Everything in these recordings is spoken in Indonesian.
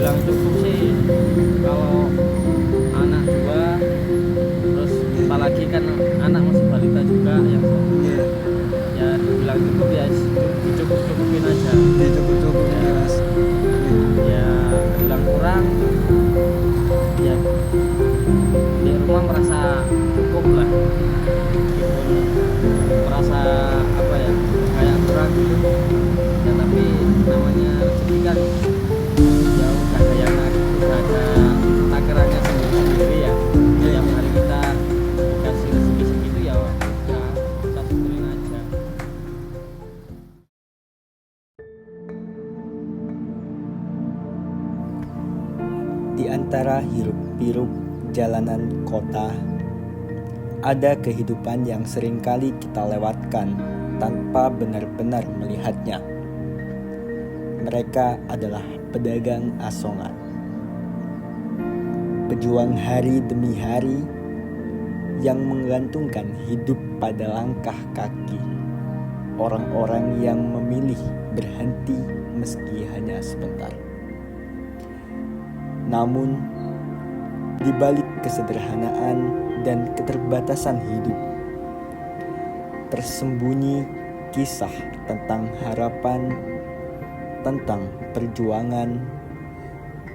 dibilang cukup sih kalau anak dua, terus apalagi kan anak masih balita juga yang Iya, ya dibilang cukup ya dicukup-cukupin aja. dicukup-cukup ya mas. Ya dibilang kurang ya di rumah merasa cukup lah, meskipun merasa apa ya kayak kurang gitu ya, tapi namanya rezeki kan ya udah ada yang udah ada takarannya sendiri-sendiri ya. Tiap hari kita dikasih rezeki segitu ya udah kita syukurin aja. Di antara hiruk-pikuk jalanan kota, ada kehidupan yang seringkali kita lewatkan tanpa benar-benar melihatnya. Mereka adalah pedagang asongan. Pejuang hari demi hari yang menggantungkan hidup pada langkah kaki. Orang-orang yang memilih berhenti meski hanya sebentar. Namun, di balik kesederhanaan dan keterbatasan hidup, tersembunyi kisah tentang harapan, tentang perjuangan,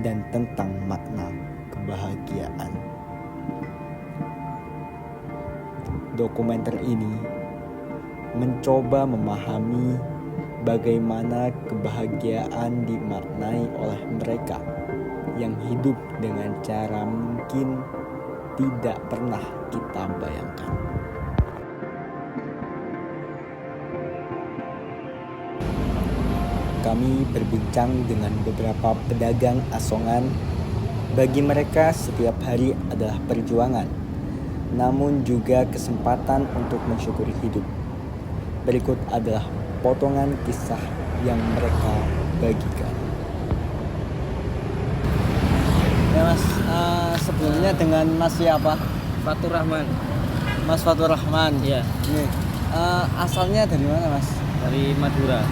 dan tentang makna kebahagiaan. Dokumenter ini mencoba memahami bagaimana kebahagiaan dimaknai oleh mereka yang hidup dengan cara mungkin tidak pernah kita bayangkan. Kami berbincang dengan beberapa pedagang asongan. Bagi mereka setiap hari adalah perjuangan, namun juga kesempatan untuk mensyukuri hidup. Berikut adalah potongan kisah yang mereka bagikan. Ya mas, sebelumnya dengan mas siapa? Fatur Rahman. Mas Fatur Rahman. Iya, Nih, asalnya dari mana mas? dari Madura.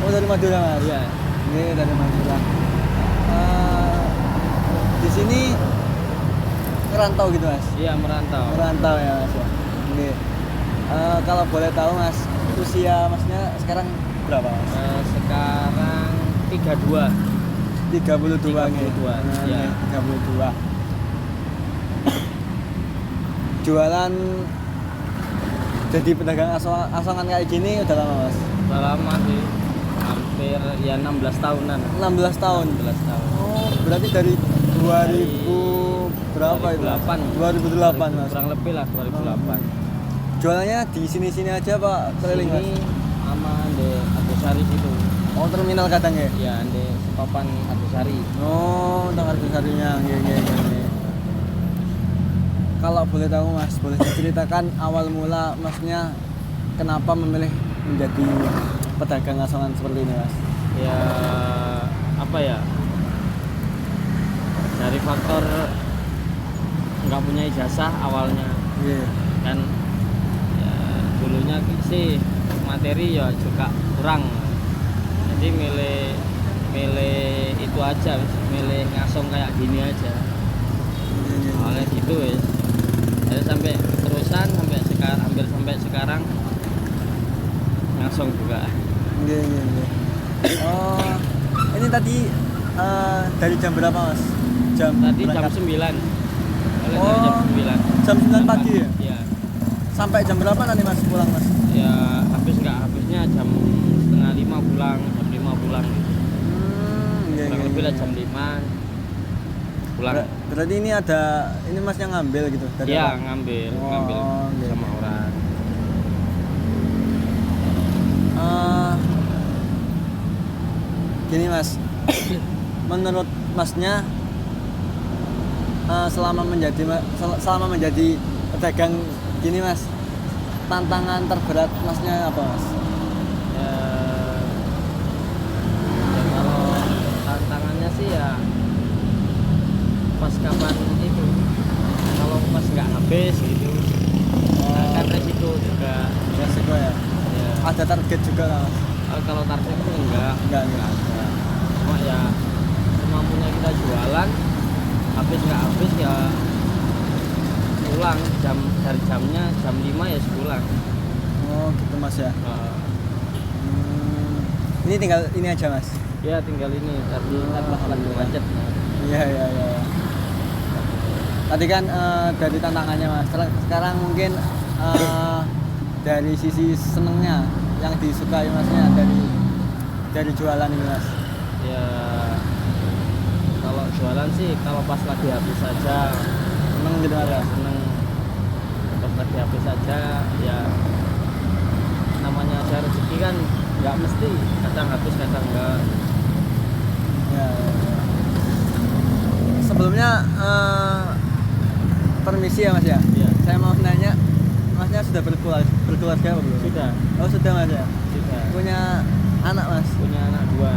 Oh dari Madura mas. Iya. Ini dari Madura. Di sini merantau gitu mas? Iya, merantau. Merantau ya mas ya. Ini kalau boleh tahu mas, usia masnya sekarang berapa mas? Sekarang 32. 32 32, ya. 32. Jualan jadi pedagang asongan kayak gini udah lama mas? Udah lama sih, hampir ya 16 tahunan. 16 tahun. 16 tahun. Oh, berarti dari 2000 berapa itu? 2008. 2008 mas. Kurang lebih lah 2008. Jualannya di sini-sini aja pak, keliling mas? Sini sama di Agusari situ. Oh terminal kadang ya? Ya, di papan Agusari. Oh, tentang harga-harganya. Iya. Kalau boleh tahu mas, boleh diceritakan awal mula masnya kenapa memilih menjadi pedagang asongan seperti ini mas? Ya apa ya? Dari faktor nggak punya ijazah awalnya Iya. kan, ya, dulunya sih materi ya juga kurang, jadi milih itu aja, milih ngasong kayak gini aja. Oleh gitu ya, jadi sampai terusan sampai sekarang, hampir sampai sekarang ngasong juga. Iya. Oh, ini tadi dari jam berapa mas? Tadi jam berangkat? 9. Oleh Oh, dari jam 9. Jam 9 pagi ya? Iya. Sampai jam berapa nanti mas pulang mas? Ya habisnya jam setengah 5 pulang, jam 5 pulang. Iya. Kurang lebih lah jam 5 pulang. Berarti ini ini mas yang ngambil gitu? Dari Iya, orang? ngambil iya. sama orang. Gini mas, menurut masnya selama menjadi pedagang gini mas, tantangan terberat masnya apa mas? Ya, kalau tantangannya sih ya pas kapan itu, kalau pas nggak habis gitu, nah, kan resiko juga. Resiko ya? Ya, Ada target juga lah mas? kalau target itu enggak Enggak. ada. Cuma ya semampunya kita kita jualan habis nggak habis ya pulang, dari jamnya jam 5 ya pulang. Oh gitu Mas ya. Ini tinggal ini aja Mas. Ya tinggal ini tadi lagi macet. Iya. Tadi kan dari tantangannya Mas. Sekarang mungkin dari sisi senengnya yang disukai Masnya dari jualan ini Mas. Ya kalau jualan sih kalau pas lagi habis saja Seneng gitu Mas. ya seneng, pas lagi habis saja ya, namanya saya rezeki kan nggak mesti, kadang habis kadang enggak. Ya. Sebelumnya permisi ya Mas ya. Ya Saya mau nanya, Masnya sudah berkeluarga apa belum? sudah Oh sudah Mas ya. sudah Punya anak Mas? punya anak 2.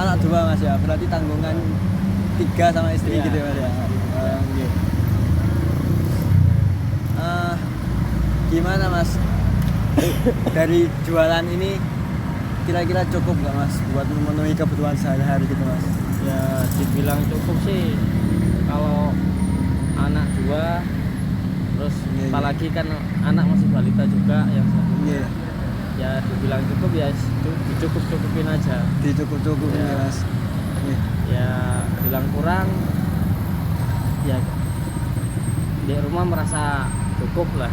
Anak 2 Mas ya. Berarti tanggungan 3 sama istri Iya. gitu ya Mas ya. Oke. Gimana Mas? Dari jualan ini kira-kira cukup nggak Mas buat memenuhi kebutuhan sehari-hari gitu Mas? Ya dibilang cukup sih kalau anak 2, terus Iya. apalagi kan anak masih balita juga yang satu. Iya. Ya dibilang cukup ya dicukup-cukupin aja. Dicukup-cukupin Iya. ya Mas. Iya. Ya bilang kurang ya di rumah merasa cukup lah.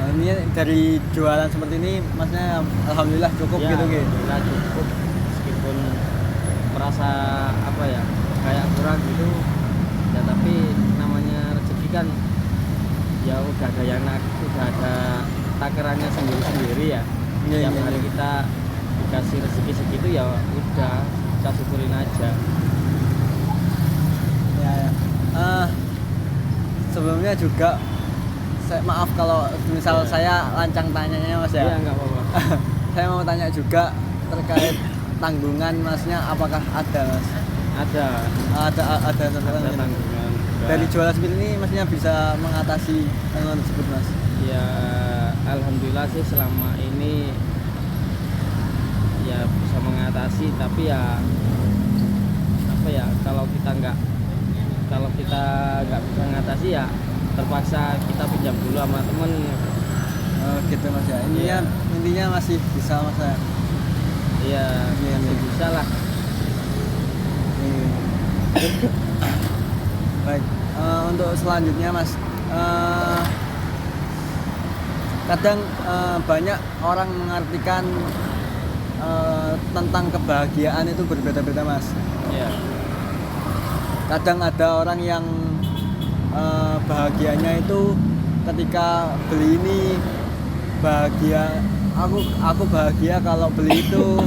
Ini dari jualan seperti ini Masnya alhamdulillah cukup Ya, gitu gitu. alhamdulillah cukup, meskipun merasa apa ya kayak kurang gitu ya, tapi namanya rezeki kan ya udah ada udah ada takarannya sendiri ya. Iya, Tiap iya, hari iya. kita dikasih rezeki segitu ya udah kita syukurin aja. Ya. Sebelumnya juga maaf kalau misal Iya. saya lancang tanyanya Mas ya. Iya nggak apa-apa. Saya mau tanya juga terkait tanggungan Masnya, apakah ada Mas? Ada Ada tanggungan juga. Dari jualan seperti ini Masnya bisa mengatasi tanggungan tersebut Mas? Ya alhamdulillah sih selama ini ya bisa mengatasi, tapi ya apa ya, kalau kita nggak bisa mengatasi ya terpaksa kita pinjam dulu sama temen. Gitu Mas ya. Iya. Intinya masih bisa Mas ya. Iya Iya, masih iya. bisa lah. Baik, untuk selanjutnya Mas, kadang banyak orang mengartikan tentang kebahagiaan itu berbeda-beda Mas. Iya. Kadang ada orang yang bahagianya itu ketika beli ini bahagia, aku bahagia kalau beli itu,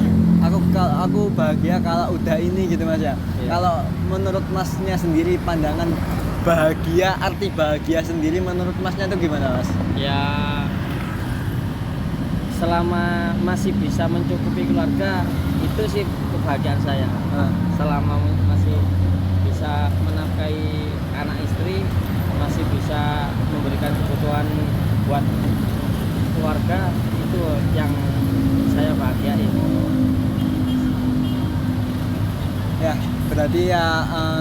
aku bahagia kalau udah ini gitu Mas ya. Iya. Kalau menurut Masnya sendiri pandangan bahagia, arti bahagia sendiri menurut Masnya itu gimana Mas? Ya selama masih bisa mencukupi keluarga itu sih kebahagiaan saya. Selama masih bisa menafkahi anak istri, masih bisa memberikan kebutuhan buat keluarga, itu yang saya bahagiain. Ya, berarti ya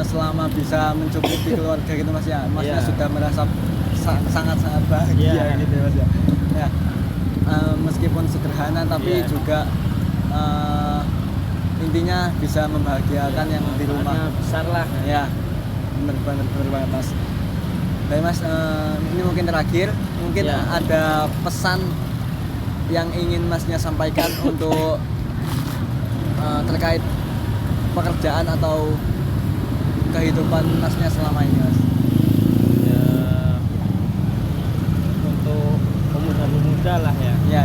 selama bisa mencukupi keluarga gitu Mas ya, Masnya Iya. sudah merasa sangat-sangat bahagia Iya. gitu ya Mas ya. Ya, meskipun sederhana tapi Iya. juga intinya bisa membahagiakan yang di rumah. Manfaatnya besar lah. Ya, bener banget Mas. Baik Mas, ini mungkin terakhir, mungkin Ya. ada pesan yang ingin Masnya sampaikan untuk terkait pekerjaan atau kehidupan Masnya selama ini Mas. Ya, untuk pemuda-pemuda lah ya. Ya.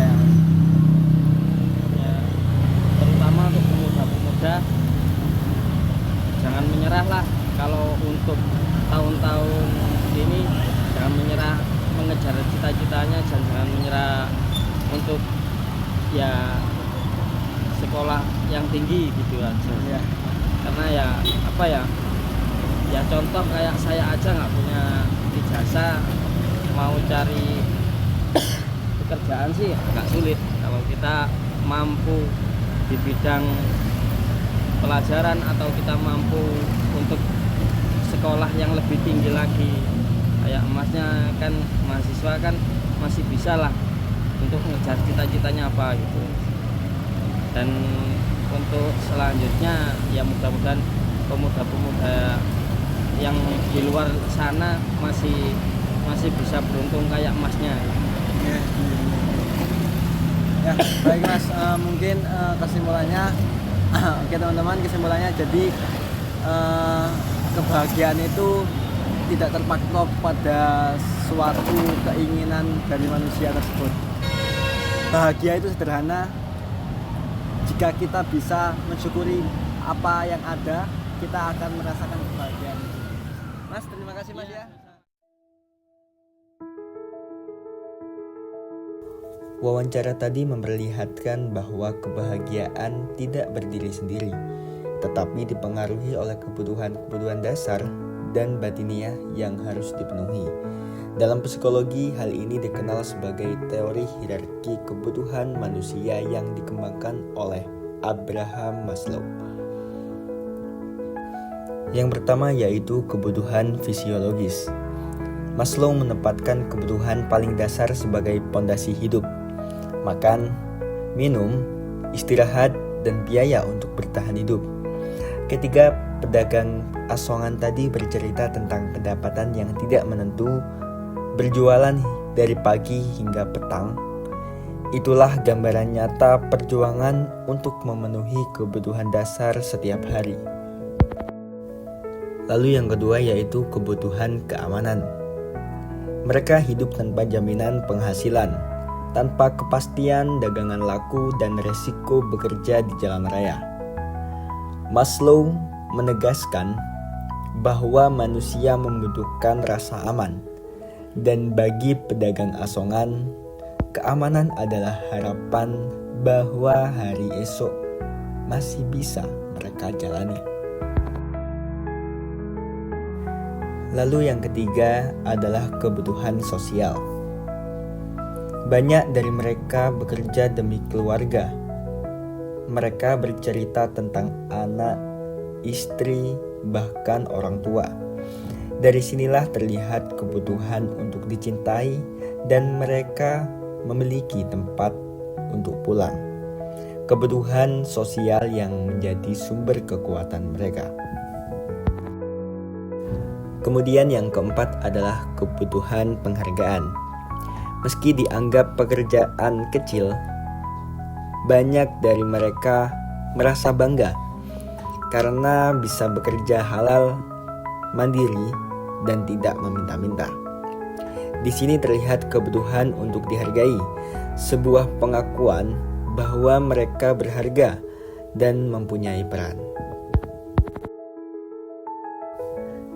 Ya, terutama untuk pemuda-pemuda jangan menyerah lah. Kalau untuk tahun-tahun ini jangan menyerah mengejar cita-citanya, jangan menyerah untuk ya sekolah yang tinggi gitu aja. Ya. Karena ya apa ya, ya contoh kayak saya aja nggak punya ijazah, mau cari pekerjaan sih nggak sulit kalau kita mampu di bidang pelajaran atau kita mampu untuk sekolah yang lebih tinggi lagi. Kayak emasnya kan mahasiswa kan masih bisa lah untuk ngejar cita-citanya apa gitu. Dan untuk selanjutnya ya mudah-mudahan pemuda-pemuda yang di luar sana masih bisa beruntung kayak emasnya. Ya, baik Mas, mungkin kesimpulannya oke teman-teman, kesimpulannya jadi kebahagiaan itu tidak terpatok pada suatu keinginan dari manusia tersebut. Bahagia itu sederhana. Jika kita bisa mensyukuri apa yang ada, kita akan merasakan kebahagiaan. Mas, terima kasih Mas ya. Wawancara tadi memperlihatkan bahwa kebahagiaan tidak berdiri sendiri, tetapi dipengaruhi oleh kebutuhan-kebutuhan dasar dan batiniah yang harus dipenuhi. Dalam psikologi, hal ini dikenal sebagai teori hierarki kebutuhan manusia yang dikembangkan oleh Abraham Maslow. Yang pertama yaitu kebutuhan fisiologis. Maslow menempatkan kebutuhan paling dasar sebagai pondasi hidup. Makan, minum, istirahat, dan biaya untuk bertahan hidup. Ketiga, pedagang asongan tadi bercerita tentang pendapatan yang tidak menentu, berjualan dari pagi hingga petang. Itulah gambaran nyata perjuangan untuk memenuhi kebutuhan dasar setiap hari. Lalu yang kedua yaitu kebutuhan keamanan. Mereka hidup tanpa jaminan penghasilan, tanpa kepastian dagangan laku dan resiko bekerja di jalan raya. Maslow menegaskan bahwa manusia membutuhkan rasa aman, dan bagi pedagang asongan, keamanan adalah harapan bahwa hari esok masih bisa mereka jalani. Lalu yang ketiga adalah kebutuhan sosial. Banyak dari mereka bekerja demi keluarga. Mereka bercerita tentang anak, istri, bahkan orang tua. Dari sinilah terlihat kebutuhan untuk dicintai dan mereka memiliki tempat untuk pulang. Kebutuhan sosial yang menjadi sumber kekuatan mereka. Kemudian yang keempat adalah kebutuhan penghargaan. Meski dianggap pekerjaan kecil, banyak dari mereka merasa bangga karena bisa bekerja halal, mandiri, dan tidak meminta-minta. Di sini terlihat kebutuhan untuk dihargai, sebuah pengakuan bahwa mereka berharga dan mempunyai peran.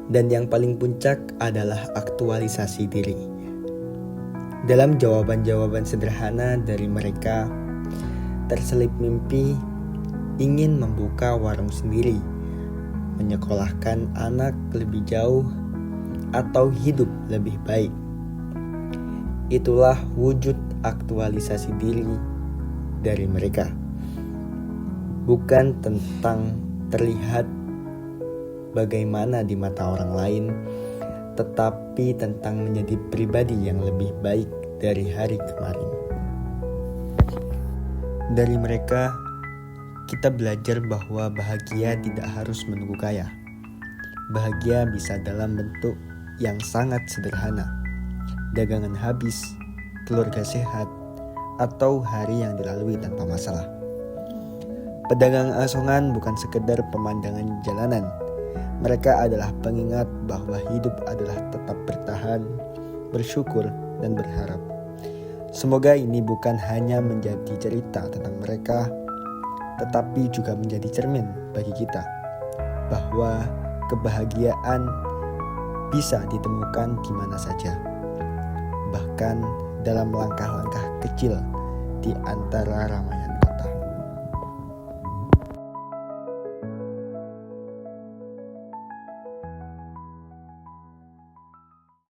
Dan yang paling puncak adalah aktualisasi diri. Dalam jawaban-jawaban sederhana dari mereka, terselip mimpi ingin membuka warung sendiri, menyekolahkan anak lebih jauh, atau hidup lebih baik. Itulah wujud aktualisasi diri dari mereka. Bukan tentang terlihat bagaimana di mata orang lain, tetapi tentang menjadi pribadi yang lebih baik dari hari kemarin. Dari mereka, kita belajar bahwa bahagia tidak harus menunggu kaya. Bahagia bisa dalam bentuk yang sangat sederhana. Dagangan habis, keluarga sehat, atau hari yang dilalui tanpa masalah. Pedagang asongan bukan sekedar pemandangan jalanan. Mereka adalah pengingat bahwa hidup adalah tetap bertahan, bersyukur, dan berharap. Semoga ini bukan hanya menjadi cerita tentang mereka, tetapi juga menjadi cermin bagi kita bahwa kebahagiaan bisa ditemukan di mana saja, bahkan dalam langkah-langkah kecil di antara ramai